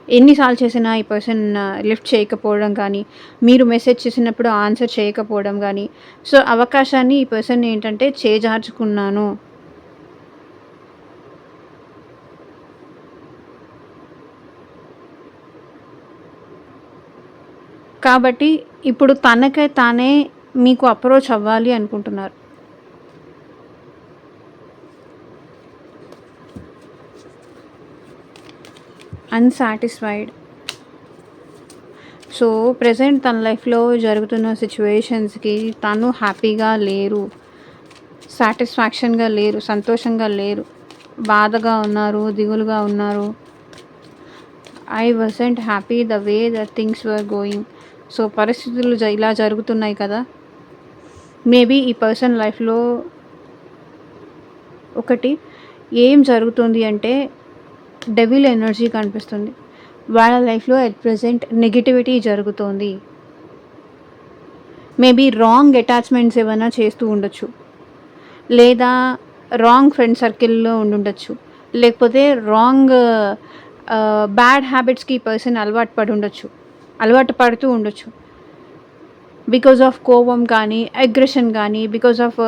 ఎన్నిసార్లు చేసినా ఈ పర్సన్ లిఫ్ట్ చేయకపోవడం కానీ, మీరు మెసేజ్ చేసినప్పుడు ఆన్సర్ చేయకపోవడం గానీ, సో, అవకాశాన్ని ఈ పర్సన్ ఏంటంటే చేజార్చుకున్నాను. కాబట్టి ఇప్పుడు తనకై తానే మీకు అప్రోచ్ అవ్వాలి అనుకుంటున్నారు. అన్‌సాటిస్ఫైడ్. సో, ప్రెజెంట్ తన లైఫ్‌లో జరుగుతున్న సిట్యుయేషన్స్‌కి తను హ్యాపీగా లేరు. సాటిస్ఫాక్షన్‌గా లేరు. సంతోషంగా లేరు. బాధగా ఉన్నారు. దిగులుగా ఉన్నారు. I wasn't happy the way the things were going. So, పరిస్థితులు ఇలా జరుగుతున్నాయి కదా! మేబీ ఈ పర్సన్ లైఫ్‌లో ఒకటి ఏం జరుగుతుంది అంటే డెవిల్ ఎనర్జీ కనిపిస్తుంది. వాళ్ళ లైఫ్‌లో ఎట్ ప్రెజెంట్ నెగటివిటీ జరుగుతోంది. మేబీ రాంగ్ అటాచ్‌మెంట్స్ ఏమైనా చేస్తూ ఉండొచ్చు. లేదా రాంగ్ ఫ్రెండ్ సర్కిల్‌లో ఉండుండొచ్చు. లేకపోతే రాంగ్ బ్యాడ్ హ్యాబిట్స్‌కి ఈ పర్సన్ అలవాటు పడుతూ ఉండొచ్చు. బికాజ్ ఆఫ్ కోపం కానీ, అగ్రెషన్ కానీ, బికాజ్ ఆఫ్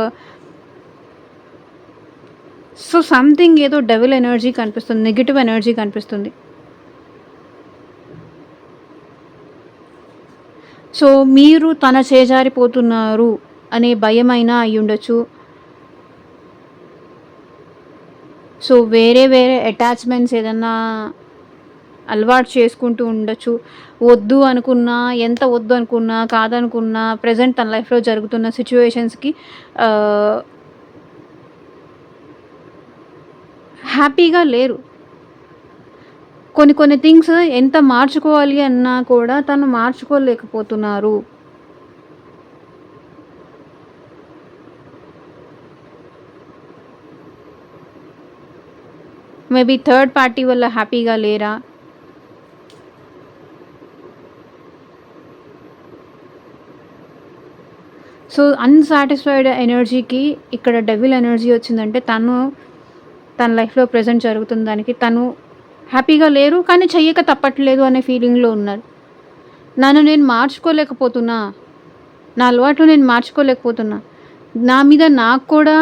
సో, సంథింగ్ ఏదో డెవిల్ ఎనర్జీ కనిపిస్తుంది. నెగెటివ్ ఎనర్జీ కనిపిస్తుంది. సో, మీరు తన చేజారిపోతున్నారు అనే భయమైనా అయ్యుండొచ్చు. సో, వేరే అటాచ్‌మెంట్స్ ఏదన్నా అలవాటు చేసుకుంటూ ఉండొచ్చు. వద్దు అనుకున్నా, ఎంత వద్దు అనుకున్నా, కాదనుకున్నా ప్రెజెంట్ తన లైఫ్‌లో జరుగుతున్న సిట్యుయేషన్స్‌కి హ్యాపీగా లేరు. కొన్ని థింగ్స్ ఎంత మార్చుకోవాలి అన్నా కూడా తను మార్చుకోలేకపోతున్నారు. మేబీ థర్డ్ పార్టీ వల్ల హ్యాపీగా లేరా? సో, అన్‌సాటిస్ఫైడ్ ఎనర్జీకి ఇక్కడ డెవిల్ ఎనర్జీ వచ్చిందంటే తన లైఫ్‌లో ప్రెజెంట్ జరుగుతున్న దానికి తను హ్యాపీగా లేరు. కానీ చెయ్యక తప్పట్లేదు అనే ఫీలింగ్‌లో ఉన్నారు. నన్ను నేను మార్చుకోలేకపోతున్నా. నా అలవాట్లు నేను మార్చుకోలేకపోతున్నా. నా మీద నాకు కూడా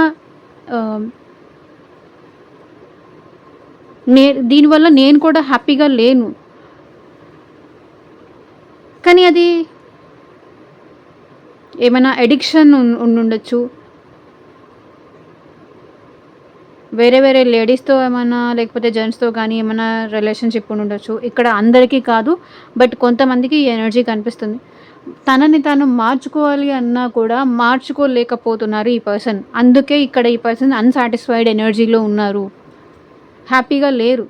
ఆహ్, దీనివల్ల నేను కూడా హ్యాపీగా లేను. కానీ అది ఏమైనా అడిక్షన్ ఉండుండొచ్చు. వేరే వేరే లేడీస్‌తో ఏమన్నా లేకపోతే జెంట్స్‌తో గానీ ఏమన్నా రిలేషన్‌షిప్ ఉండుండొచ్చు. ఇక్కడ అందరికీ కాదు. బట్ కొంతమందికి ఈ ఎనర్జీ కనిపిస్తుంది. తనని తాను మార్చుకోవాలి అన్నా కూడా మార్చుకోలేకపోతున్నారు ఈ పర్సన్. అందుకే ఇక్కడ ఈ పర్సన్ అన్‌సాటిస్ఫైడ్ ఎనర్జీలో ఉన్నారు. హ్యాపీగా లేరు.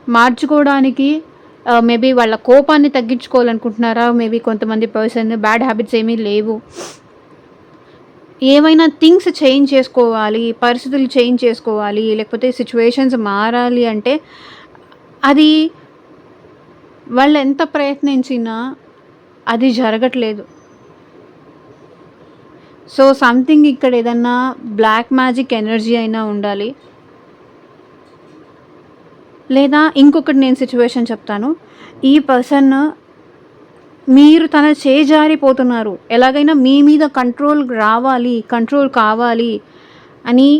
మార్చుకోవడానికి మేబీ వాళ్ళ కోపాన్ని తగ్గించుకోవాలనుకుంటున్నారా? మేబీ కొంతమంది పర్సన్ బ్యాడ్ హ్యాబిట్స్ ఏమీ లేవు. ఏమైనా థింగ్స్ చేంజ్ చేసుకోవాలి, పరిస్థితులు చేంజ్ చేసుకోవాలి, లేకపోతే సిట్యుయేషన్స్ మారాలి అంటే అది వాళ్ళెంత ప్రయత్నించినా అది జరగట్లేదు. సో, సంథింగ్ ఇక్కడ ఏదన్నా బ్లాక్ మ్యాజిక్ ఎనర్జీ అయినా ఉండాలి. లేదా ఇంకొకటి నేను సిట్యుయేషన్ చెప్తాను. ఈ పర్సన్ మీరు తన చేజారిపోతున్నారు. ఎలాగైనా మీ మీద కంట్రోల్ రావాలి, కంట్రోల్ కావాలి అని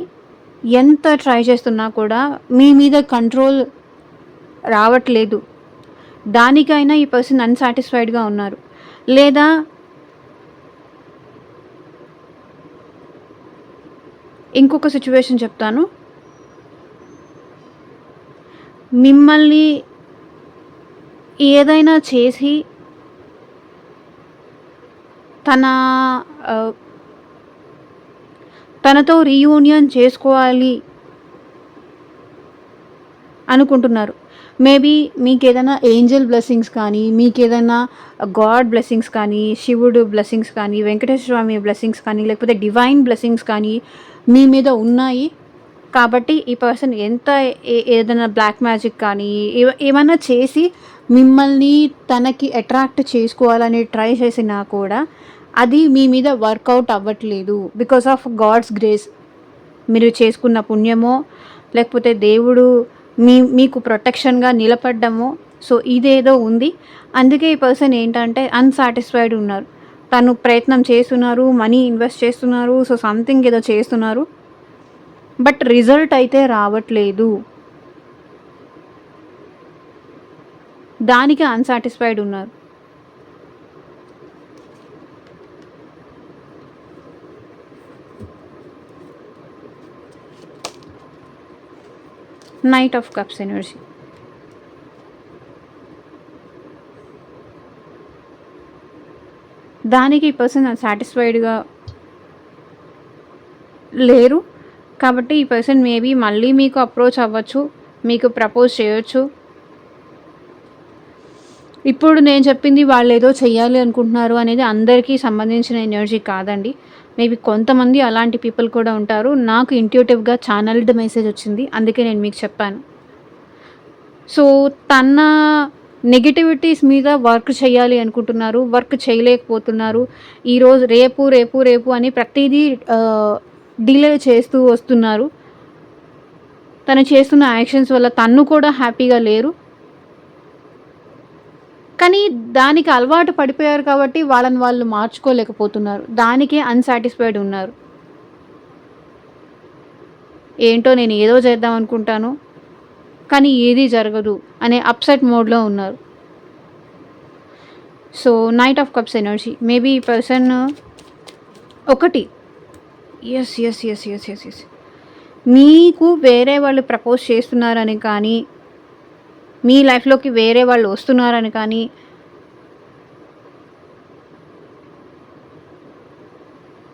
ఎంత ట్రై చేస్తున్నా కూడా మీ మీద కంట్రోల్ రావట్లేదు. దానికైనా ఈ పర్సన్ అన్‌సాటిస్ఫైడ్‌గా ఉన్నారు. లేదా ఇంకొక సిట్యుయేషన్ చెప్తాను. మిమ్మల్ని ఏదైనా చేసి తన ఆహ్, తనతో రీయూనియన్ చేసుకోవాలి అనుకుంటున్నారు. మేబీ మీకేదైనా ఏంజెల్ బ్లెస్సింగ్స్ కానీ, మీకేదైనా గాడ్ బ్లెస్సింగ్స్ కానీ, శివుడు బ్లెస్సింగ్స్ కానీ, వెంకటేశ్వర స్వామి బ్లెస్సింగ్స్ కానీ, లేకపోతే డివైన్ బ్లెస్సింగ్స్ కానీ మీ మీద ఉన్నాయి. కాబట్టి ఈ పర్సన్ ఎంత ఏదైనా బ్లాక్ మ్యాజిక్ కానీ ఏమన్నా చేసి మిమ్మల్ని తనకి అట్రాక్ట్ చేసుకోవాలని ట్రై చేసినా కూడా అది మీ మీద వర్కౌట్ అవ్వట్లేదు. Because of God's grace. మీరు చేసుకున్న పుణ్యమో లేకపోతే దేవుడు మీకు ప్రొటెక్షన్‌గా నిలబడ్డమో సో, ఇదేదో ఉంది. అందుకే ఈ పర్సన్ ఏంటంటే అన్‌సాటిస్ఫైడ్ ఉన్నారు. తను ప్రయత్నం చేస్తున్నారు, మనీ ఇన్వెస్ట్ చేస్తున్నారు. సో, సంథింగ్ ఏదో చేస్తున్నారు. బట్ రిజల్ట్ అయితే రావట్లేదు. దానికి అన్‌సాటిస్ఫైడ్ ఉన్నారు. Knight of cups energy. దానికి ఈ పర్సన్ సాటిస్ఫైడ్‌గా లేరు. కాబట్టి ఈ పర్సన్ మేబీ మళ్ళీ మీకు అప్రోచ్ అవ్వచ్చు. మీకు ప్రపోజ్ చేయొచ్చు. ఇప్పుడు నేను చెప్పింది వాళ్ళేదో చెయ్యాలి అనుకుంటున్నారు అనేది అందరికీ సంబంధించిన ఎనర్జీ కాదండి. మేబీ కొంతమంది అలాంటి పీపుల్ కూడా ఉంటారు. నాకు ఇంట్యూటివ్‌గా ఛానెల్డ్ మెసేజ్ వచ్చింది. అందుకే నేను మీకు చెప్పాను. సో, తన నెగటివిటీస్ మీద వర్క్ చేయాలి అనుకుంటున్నారు. వర్క్ చేయలేకపోతున్నారు. ఈరోజు రేపు, రేపు, రేపు అని ప్రతీదీ డిలే చేస్తూ వస్తున్నారు. తను చేస్తున్న యాక్షన్స్ వల్ల తను కూడా హ్యాపీగా లేరు. కానీ దానికి అలవాటు పడిపోయారు కాబట్టి వాళ్ళని వాళ్ళు మార్చుకోలేకపోతున్నారు. దానికే అన్‌సాటిస్ఫైడ్ ఉన్నారు. ఏంటో నేను ఏదో చేద్దాం అనుకుంటాను. కానీ ఏదీ జరగదు అనే అప్‌సెట్ మోడ్‌లో ఉన్నారు. So, knight of cups energy. Maybe ఈ పర్సన్ ఒకటి yes. Yes. Yes. Yes. Yes. Yes. మీకు వేరే వాళ్ళు ప్రపోజ్ చేస్తున్నారని కానీ, మీ లైఫ్‌లోకి వేరే వాళ్ళు వస్తున్నారని కానీ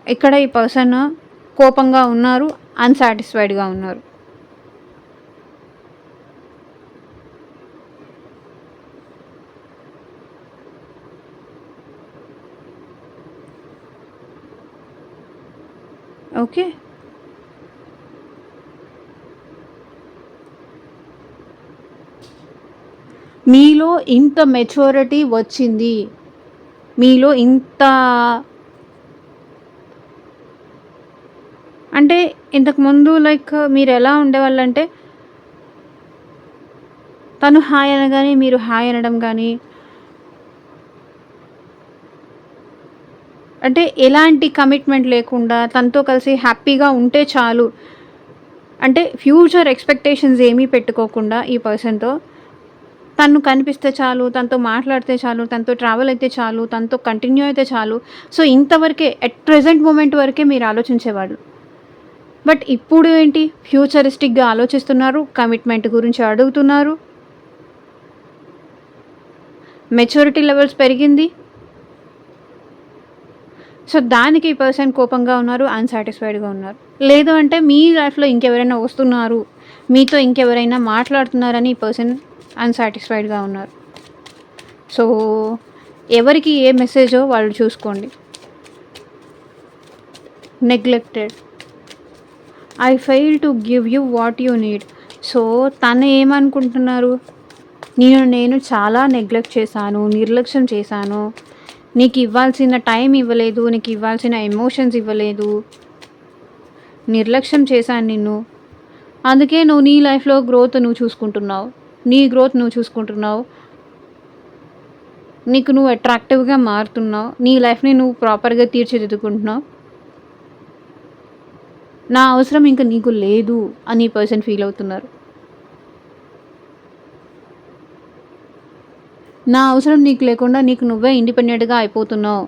ఇక్కడ ఈ పర్సన్ కోపంగా ఉన్నారు. అన్‌సాటిస్ఫైడ్‌గా ఉన్నారు. ఓకే. మీలో ఇంత మెచ్యూరిటీ వచ్చింది, మీలో ఇంత అంటే ఇంతకుముందు లైక్ మీరు ఎలా ఉండేవాళ్ళంటే తను హాయ్ అనగానే మీరు హాయ్ అనడం కానీ, అంటే ఎలాంటి కమిట్మెంట్ లేకుండా తనతో కలిసి హ్యాపీగా ఉంటే చాలు, అంటే ఫ్యూచర్ ఎక్స్పెక్టేషన్స్ ఏమీ పెట్టుకోకుండా ఈ పర్సన్తో తను కనిపిస్తే చాలు, తనతో మాట్లాడితే చాలు, తనతో ట్రావెల్ అయితే చాలు, తనతో కంటిన్యూ అయితే చాలు. సో ఇంతవరకే ఎట్ ప్రెజెంట్ మూమెంట్ వరకే మీరు ఆలోచించేవాళ్ళు. బట్ ఇప్పుడు ఏంటి, ఫ్యూచరిస్టిక్గా ఆలోచిస్తున్నారు, కమిట్మెంట్ గురించి అడుగుతున్నారు, మెచ్యూరిటీ లెవెల్స్ పెరిగింది. సో దానికి ఈ పర్సన్ కోపంగా ఉన్నారు, అన్సాటిస్ఫైడ్గా ఉన్నారు. లేదు అంటే మీ లైఫ్లో ఇంకెవరైనా వస్తున్నారు, మీతో ఇంకెవరైనా మాట్లాడుతున్నారని ఈ పర్సన్ అన్సాటిస్ఫైడ్గా ఉన్నారు. సో ఎవరికి ఏ మెసేజో వాళ్ళు చూసుకోండి. Neglected, I fail to give you what you need. So తను ఏమనుకుంటున్నారు, నేను చాలా నెగ్లెక్ట్ చేశాను, నిర్లక్ష్యం చేశాను, నీకు ఇవ్వాల్సిన టైం ఇవ్వలేదు, నీకు ఇవ్వాల్సిన ఎమోషన్స్ ఇవ్వలేదు, నిర్లక్ష్యం చేశాను నిన్ను, అందుకే నువ్వు నీ లైఫ్లో గ్రోత్ నువ్వు చూసుకుంటున్నావు, నీ గ్రోత్ నువ్వు చూసుకుంటున్నావు, నీకు నువ్వు అట్రాక్టివ్గా మారుతున్నావు, నీ లైఫ్ని నువ్వు ప్రాపర్గా తీర్చిదిద్దుకుంటున్నావు, నా అవసరం ఇంకా నీకు లేదు అని పర్సన్ ఫీల్ అవుతున్నారు. నా అవసరం నీకు లేకుండా నీకు నువ్వే ఇండిపెండెంట్గా అయిపోతున్నావు.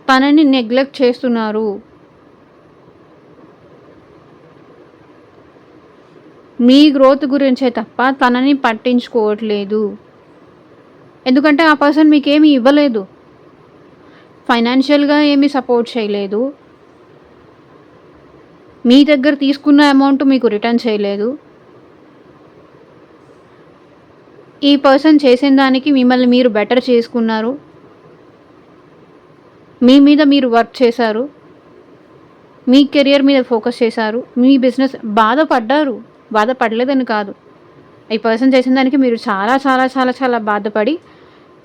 తనని నెగ్లెక్ట్ చేస్తున్నారు. మీ గ్రోత్ గురించే తప్ప తనని పట్టించుకోవట్లేదు. ఎందుకంటే ఆ పర్సన్ మీకేమీ ఇవ్వలేదు, ఫైనాన్షియల్గా ఏమీ సపోర్ట్ చేయలేదు, మీ దగ్గర తీసుకున్న అమౌంట్ మీకు రిటర్న్ చేయలేదు. ఈ పర్సన్ చేసిన దానికి మిమ్మల్ని మీరు బెటర్ చేసుకున్నారు, మీ మీద మీరు వర్క్ చేశారు, మీ కెరియర్ మీద ఫోకస్ చేశారు, మీ బిజినెస్ బాధపడలేదని కాదు, ఈ పర్సన్ చేసిన దానికి మీరు చాలా చాలా చాలా చాలా బాధపడి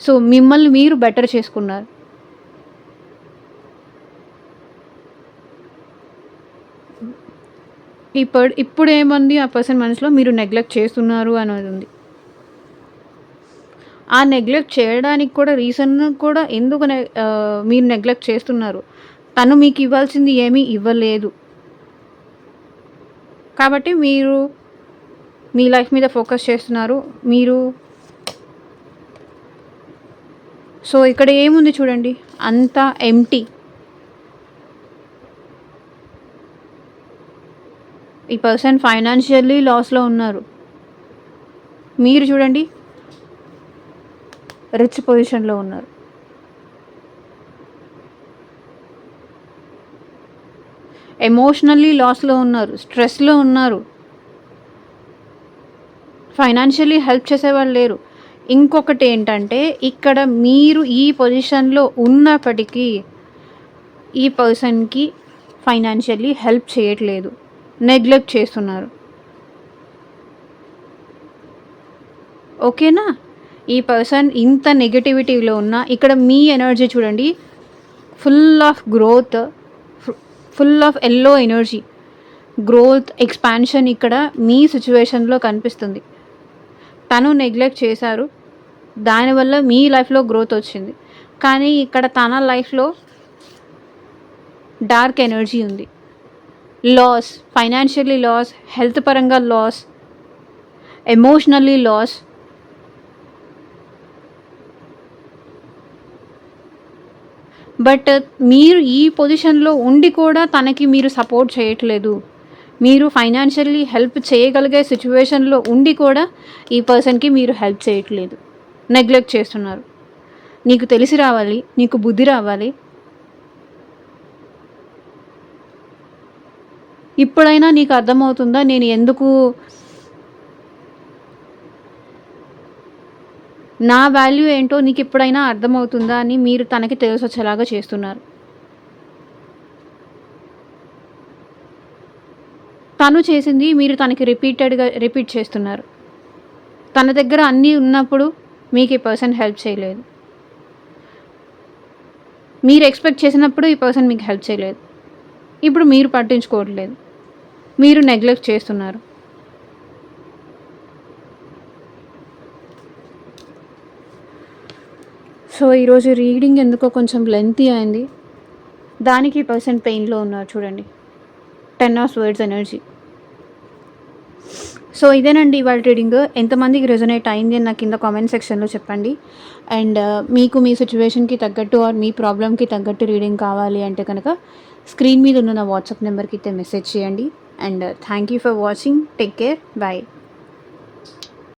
సో మిమ్మల్ని మీరు బెటర్ చేసుకున్నారు. ఇప్పుడు ఏముంది ఆ పర్సన్ మనసులో, మీరు నెగ్లెక్ట్ చేస్తున్నారు అనేది ఉంది. ఆ నెగ్లెక్ట్ చేయడానికి కూడా రీజన్ కూడా ఎందుకు మీరు నెగ్లెక్ట్ చేస్తున్నారు, తను మీకు ఇవ్వాల్సింది ఏమీ ఇవ్వలేదు కాబట్టి మీరు మీ లైఫ్ మీద ఫోకస్ చేస్తున్నారు మీరు. సో ఇక్కడ ఏముంది చూడండి, అంతా ఎంప్టీ. ఈ పర్సన్ ఫైనాన్షియల్లీ లాస్లో ఉన్నారు, మీరు చూడండి రిచ్ పొజిషన్లో ఉన్నారు. ఎమోషనల్లీ లాస్లో ఉన్నారు, స్ట్రెస్లో ఉన్నారు, ఫైనాన్షియల్లీ హెల్ప్ చేసేవాళ్ళు లేరు. ఇంకొకటి ఏంటంటే ఇక్కడ మీరు ఈ పొజిషన్లో ఉన్నప్పటికీ ఈ పర్సన్కి ఫైనాన్షియల్లీ హెల్ప్ చేయట్లేదు, నెగ్లెక్ట్ చేస్తున్నారు. ఓకేనా, ఈ పర్సన్ ఇంత నెగటివిటీలో ఉన్న ఇక్కడ మీ ఎనర్జీ చూడండి, full of growth, full of yellow energy, growth expansion ఇక్కడ మీ సిచ్యువేషన్లో కనిపిస్తుంది. తను నెగ్లెక్ట్ చేశారు, దానివల్ల మీ లైఫ్లో గ్రోత్ వచ్చింది. కానీ ఇక్కడ తన లైఫ్లో డార్క్ ఎనర్జీ ఉంది, లాస్, ఫైనాన్షియల్లీ లాస్, హెల్త్ పరంగా లాస్, ఎమోషనల్లీ లాస్. బట్ మీరు ఈ పొజిషన్లో ఉండి కూడా తనకి మీరు సపోర్ట్ చేయట్లేదు, మీరు ఫైనాన్షియల్లీ హెల్ప్ చేయగలిగే సిచ్యువేషన్లో ఉండి కూడా ఈ పర్సన్కి మీరు హెల్ప్ చేయట్లేదు, నెగ్లెక్ట్ చేస్తున్నారు. నీకు తెలిసి రావాలి, నీకు బుద్ధి రావాలి, ఇప్పుడైనా నీకు అర్థమవుతుందా నేను ఎందుకు నా వాల్యూ ఏంటో నీకు ఇప్పుడైనా అర్థమవుతుందా అని మీరు తనకి తెలిసొచ్చేలాగా చేస్తున్నారు. తను చేసింది మీరు తనకి రిపీట్ చేస్తున్నారు. తన దగ్గర అన్నీ ఉన్నప్పుడు మీకు ఈ పర్సన్ హెల్ప్ చేయలేదు. మీరు ఎక్స్‌పెక్ట్ చేసినప్పుడు ఈ పర్సన్ మీకు హెల్ప్ చేయలేదు. ఇప్పుడు మీరు పట్టించుకోవట్లేదు. మీరు నెగ్లెక్ట్ చేస్తున్నారు. సో, ఈరోజు రీడింగ్ ఎందుకో కొంచెం లెంతీ అయింది. దానికి ఈ పర్సన్ పెయిన్‌లో ఉన్నారు చూడండి. 10 ఆఫ్ స్వర్డ్స్ ఎనర్జీ. సో, ఇదేనండి ఇవాళ రీడింగ్. ఎంతమందికి రెజొనేట్ అయింది అని నాకు కింద కామెంట్ సెక్షన్‌లో చెప్పండి. అండ్ మీకు మీ సిట్యుయేషన్‌కి తగ్గట్టు ఆర్ మీ ప్రాబ్లమ్‌కి తగ్గట్టు రీడింగ్ కావాలి అంటే కనుక స్క్రీన్ మీద ఉన్న నా వాట్సాప్ నెంబర్‌కి అయితే మెసేజ్ చేయండి. And thank you for watching. Take care. By.